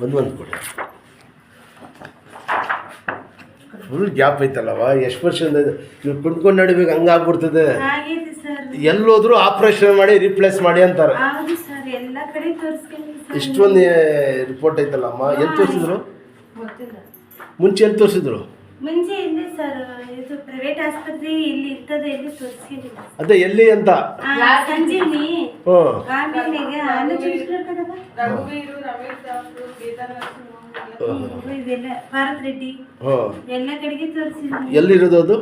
ಒಂದು ಕೊಡಿ. Full gap ಐತಲ್ಲವ, ಎಷ್ಟು ವರ್ಷದಿಂದ ನೀವು ಕುಂತ್ಕೊಂಡು ನಡಿಬೇಕು, ಹಂಗಾಗ್ಬಿಡ್ತದೆ. ಎಲ್ಲೋದ್ರೂ ಆಪ್ರೇಷನ್ ಮಾಡಿ ರಿಪ್ಲೇಸ್ ಮಾಡಿ ಅಂತಾರೆ. ಇಷ್ಟೊಂದು ರಿಪೋರ್ಟ್ ಐತಲ್ಲ ಅಮ್ಮ. ಎಲ್ಲಿ ತೋರಿಸಿದ್ರು ಮುಂಚೆ? ಎಲ್ಲಿ ತೋರಿಸಿದ್ರು? ಮುಂಚೆ ಇಲ್ಲಿ ಸರ್ ಇದು ಪ್ರೈವೇಟ್ ಆಸ್ಪತ್ರೆ ಇಲ್ಲಿ ಇರ್ತದೆ, ಎಲ್ಲಿ ತೋರಿಸ್ಕೊಂಡಿಲ್ಲ. ಅದೇ ಎಲ್ಲಿ ಅಂತ? ಸಂಜೀವಿನಿ. ಆಮೇಲೆ ಇದೆಲ್ಲ ಭಾರತ್ ರೆಡ್ಡಿ ಎಲ್ಲ ಕಡೆಗೆ ತೋರಿಸಿದ್ರು. ಎಲ್ಲಿರೋದು ಅದು?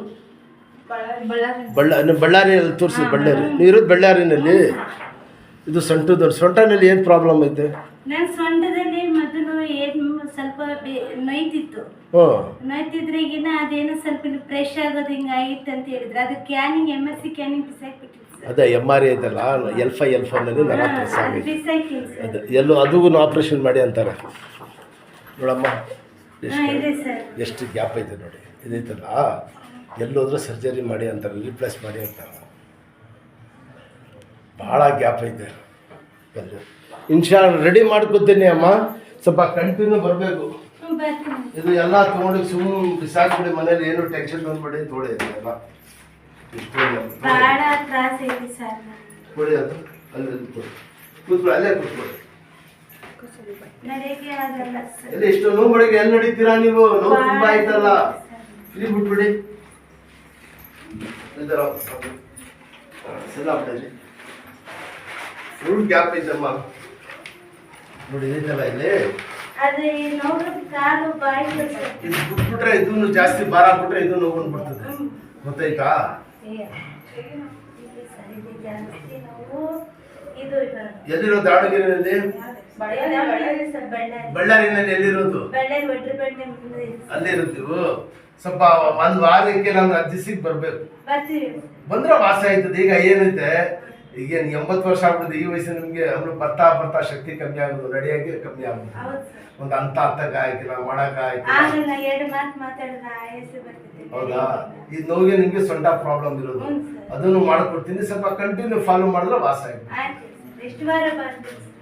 ಬಳ್ಳಾರಿಯಲ್ಲಿ ತೋರಿಸಿ. ಬಳ್ಳಾರಿ ನೀವು ಇರೋದು ಬಳ್ಳಾರಿನಲ್ಲಿ. ಇದು ಸೊಂಟನಲ್ಲಿ ಏನು ಪ್ರಾಬ್ಲಮ್ ಐತೆ? ನನ್ನ ಸೊಂಟದಲ್ಲಿ ಮೊದಲು ಏನು ಸ್ವಲ್ಪ ನೋಯ್ತಿತ್ತು. ನೋಯ್ತಿದ್ರೆ ಈಗಿನ ಅದೇನೋ ಸ್ವಲ್ಪ ಫ್ರೆಶ್ ಆಗೋದು ಹಿಂಗಾಗಿತ್ತು ಅಂತ ಹೇಳಿದ್ರೆ ಅದು ಕ್ಯಾನಿಂಗ್ MRC ಕ್ಯಾನಿಂಗ್ ಬಿಸಾಕ್ಬಿಟ್ಟಿತ್ತು. ಅದೇ MRI ಐತಲ್ಲ, ಎಲ್ಫನಲ್ಲಿ ನರ ಅದೇ ಎಲ್ಲೋ ಅದೂ ಆಪ್ರೇಷನ್ ಮಾಡಿ ಅಂತಾರೆ ನೋಡಮ್ಮ. ಎಷ್ಟು ಗ್ಯಾಪ್ ಐತೆ ನೋಡಿ. ಇದೈತಲ್ಲ, ಎಲ್ಲೋದ್ರೂ ಸರ್ಜರಿ ಮಾಡಿ ಅಂತಾರೆ, ರಿಪ್ಲೇಸ್ ಮಾಡಿ ಅಂತಾರೆ. ಭಾಳ ಗ್ಯಾಪ್ ಐತೆ. ರೆಡಿ ಮಾಡ್ಕೊತೀನಿ ಅಮ್ಮ. ಸ್ವಲ್ಪ ಕಂಟಿನ್ಯೂ ಬರಬೇಕು. ಇದು ಎಲ್ಲ ತೊಗೊಂಡು ಸುಮ್ಮನೆ ಬಿಸಾಕ್ಬಿಡಿ ಮನೇಲಿ, ಏನು ಟೆನ್ಷನ್ ಬಂದ್ಬಿಡಿ. ತೊಗೊಳ್ಳಿ ಎಲ್ಲ ಕೊಡಿ. ಅದು ಅಲ್ಲಿ ಕೂತ್ಕೊಳ್ಳಿ, ಅಲ್ಲೇ ಕೂತ್ಕೊಳ್ಳಿ. ಎಲ್ಲಿ ಇಷ್ಟು ನೋವು ಬಳಿಗೆ ಎಲ್ಲಿ ನಡೀತೀರಾ ನೀವು? ನೋವು ತುಂಬ ಆಯ್ತಲ್ಲ, ಫ್ರೀ ಬಿಟ್ಬಿಡಿ. ಫುಲ್ ಗ್ಯಾಪ್ ಐತಮ್ಮ ನೋಡಿ. ಇದೈತಲ್ಲ ಇಲ್ಲಿ, ಇದು ಬಿಟ್ಬಿಟ್ರೆ ಇದನ್ನು ಜಾಸ್ತಿ ಭಾರ ಬಿಟ್ರೆ ಇದು ನೋವು ಬಂದ್ಬಿಡ್ತದೆ, ಗೊತ್ತಾಯ್ತಾ? ಎಲ್ಲಿರೋದು? ದಾವಣಗೆರೆಯಲ್ಲಿ. ಬಳ್ಳಾರಿನಲ್ಲಿ ಎಲ್ಲಿರೋದು? ಅಲ್ಲಿರುತ್ತೀವು. ಸ್ವಲ್ಪ ಒಂದು ವಾರಕ್ಕೆ ನಾನು ಅಡ್ಜಸ್ಟಿಗೆ ಬರಬೇಕು. ಬಂದ್ರೆ ವಾಸ ಆಯ್ತದೆ. ಈಗ ಏನೈತೆ, ಈಗೇನು 80 ವರ್ಷ ಆಗ್ಬಿಡುತ್ತೆ ಈ ವಯಸ್ಸು. ನಿಮಗೆ ಆಮೇಲೆ ಬರ್ತಾ ಬರ್ತಾ ಶಕ್ತಿ ಕಮ್ಮಿ ಆಗೋದು, ನಡೆಯಾಗಿ ಕಮ್ಮಿ ಆಗೋದು. ಒಂದು ಅರ್ಥಕ್ಕೆ ಆಯ್ಕಿಲ್ಲ, ಮಾಡಕ್ಕೆ ಆಯ್ತು. ಹೌದಾ? ಇದು ನೋವಿಗೆ ನಿಮಗೆ ಸೊಂಟ ಪ್ರಾಬ್ಲಮ್ ಇರೋದು, ಅದನ್ನು ಮಾಡ್ಕೊಡ್ತೀನಿ. ಸ್ವಲ್ಪ ಕಂಟಿನ್ಯೂ ಫಾಲೋ ಮಾಡಿದ್ರೆ ವಾಸ ಆಯ್ತು.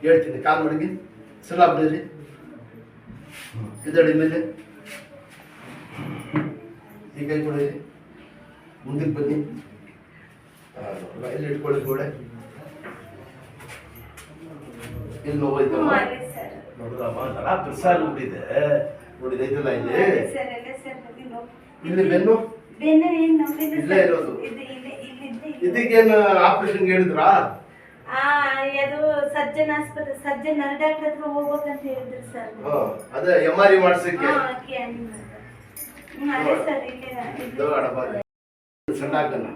ಹೇಳ್ತೀನಿ. ಕಾಲ್ ಮಡಿಗೆ ಸಲ ಬಿಡಿರಿ. ಇದಡಿ ಮೇಲೆ ಈ ಕೈ ಕೊಡಿ. ಮುಂದಕ್ಕೆ ಬನ್ನಿ. ಇಲ್ಲಿ ಇಟ್ಕೊಳ್ಳಿ ಗೋಡೆ. ಇಲ್ಲಿ ನೋವಾಯ್ತಮ್ಮ ನೋಡ್ರಮ್ಮ, ನರ ಬಿಡಿದೆ ನೋಡಿದೈತಲ್ಲ ಇಲ್ಲಿ. ಇಲ್ಲಿ ಬೆನ್ನು ಇಲ್ಲೇ ಇರೋದು. ಇದಕ್ಕೇನು ಆಪರೇಷನ್ ಹೇಳಿದ್ರಾ? ಅದು ಸರ್ಜನ್ ಆಸ್ಪತ್ರೆ, ಸರ್ಜನ್ ನರ ಡಾಕ್ಟರ್ ಹತ್ರ ಹೋಗ್ಬೇಕಂತ ಹೇಳಿದ್ರು ಸರ್. ಅದೇ MRI ಮಾಡ್ಸಕ್ಕೆ. ಸಣ್ಣ ಹಾಕಲ್ಲ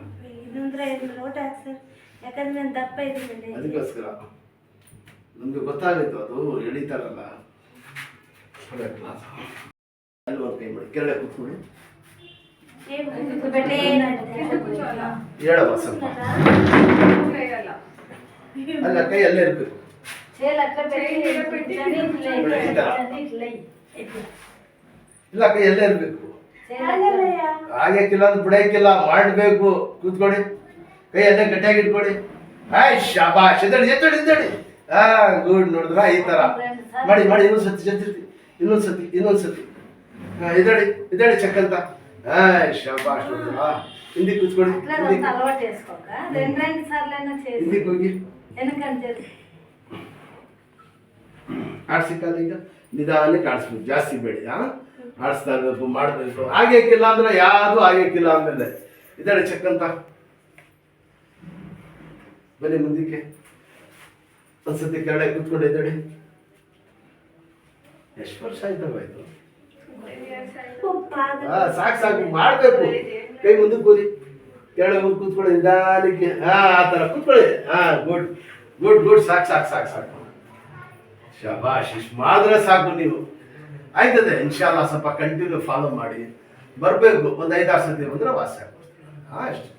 ಇನ್ನೊಂದ್ರೆ ಲೋಟ ಸರ್, ಯಾಕಂದ್ರೆ ನಾನು ದಪ್ಪ ಇದ್ದೀನಿ. ಅದಕ್ಕೋಸ್ಕರ ನಮ್ಗೆ ಗೊತ್ತಾಗಿತ್ತು, ಅದು ಎಳಿತಾರಲ್ಲ. ಅಲ್ಲಿ ಒಂದು ಕೈ ಮಾಡಿ ಕೆಳಗೆ ಕೂತ್ಕೊಳ್ಳಿ. ಹೇಳಮ್ಮ ಸ್ವಲ್ಪ. ಅಲ್ಲ, ಕೈ ಅಲ್ಲೇ ಇರ್ಬೇಕು. ಇಲ್ಲ, ಕೈ ಎಲ್ಲೇ ಇರ್ಬೇಕು. ಆಗ್ಯಾಕಿಲ್ಲ ಅಂದ್ರೆ ಬಿಡಕ್ಕಿಲ್ಲ, ಮಾಡಬೇಕು. ಕೂತ್ಕೊಳ್ಳಿ. ಕೈ ಅಲ್ಲೇ ಗಟ್ಟಿಯಾಗಿ ಇಟ್ಕೊಳ್ಳಿ. ಶಾಬಾಷ್. ಎದ್ದಡಿ. ಗುಡ್. ನೋಡಿದ್ರ ಈ ತರ ಮಾಡಿ. ಇನ್ನೊಂದ್ಸತಿ ಇದಡಿ ಚಕ್ಕಂತ. ಶಾಬಾಷ್. ನೋಡಿದ್ರ ಹಿಂದಿ ಕೂತ್ಕೊಳ್ಳಿ. ಹಿಂದಿಗೆ ಹೋಗಿ ಆಡ್ಸಿಕ್ಕಲ್ಲ. ಈಗ ನಿಧಾನಕ್ಕೆ ಆಡಿಸ್ಬೇಕು, ಜಾಸ್ತಿ ಬೇಡಿ. ಆಡಿಸ್ತಾ ಇರ್ಬೇಕು, ಮಾಡಬೇಕು. ಆಗ್ಯಾಕಿಲ್ಲ ಅಂದ್ರೆ ಯಾವುದು ಆಗ್ಯಾಕಿಲ್ಲ ಅಂದಮೇಲೆ ಇದಡಿ ಚಕ್ಕಂತ. ಬನ್ನಿ ಮುಂದಕ್ಕೆ. ಒಂದ್ಸತಿ ಕೆಳಗೆ ಕೂತ್ಕೊಂಡು ಇದ್ದಡಿ. ಎಷ್ಟು ವರ್ಷ ಆಯ್ತವ ಇದು? ಸಾಕು ಮಾಡ್ಬೇಕು. ಕೈ ಮುಂದಕ್ಕೆ ಹೋಗಿ ಕೆಳಗೆ ಹೋಗಿ ಕೂತ್ಕೊಳ್ಳಿ ನಿಧಾನಕ್ಕೆ. ಆ ಥರ ಕೂತ್ಕೊಳ್ಳಿ. ಗುಡ್. ಸಾಕು. ಶಬಾಷ್. ಇಷ್ಟು ಮಾಡಿದ್ರೆ ಸಾಕು ನೀವು. ಆಯ್ತದೆ ಇನ್ಶಾಲ್ಲ. ಸ್ವಲ್ಪ ಕಂಟಿನ್ಯೂ ಫಾಲೋ ಮಾಡಿ ಬರಬೇಕು. ಒಂದು 5-6 ಸತಿ ಬಂದ್ರೆ ವಾಸ ಆಗ್ಬೋದು. ಅಷ್ಟು.